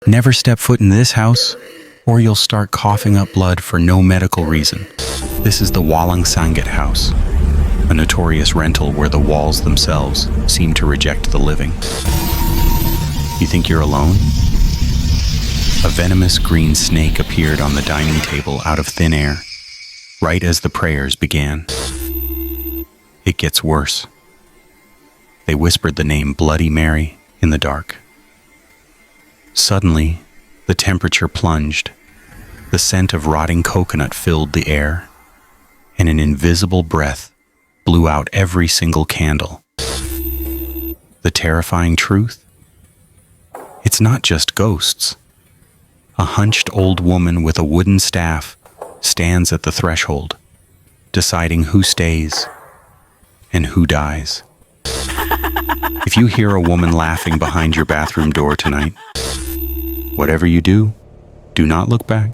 Never step foot in this house, or you'll start coughing up blood for no medical reason. This is the Walang Sangit house, a notorious rental where the walls themselves seem to reject the living. You think you're alone? A venomous green snake appeared on the dining table out of thin air, right as the prayers began. It gets worse. They whispered the name Bloody Mary in the dark. Suddenly, the temperature plunged. The scent of rotting coconut filled the air, and an invisible breath blew out every single candle. The terrifying truth? It's not just ghosts. A hunched old woman with a wooden staff stands at the threshold, deciding who stays and who dies. If you hear a woman laughing behind your bathroom door tonight, whatever you do, do not look back.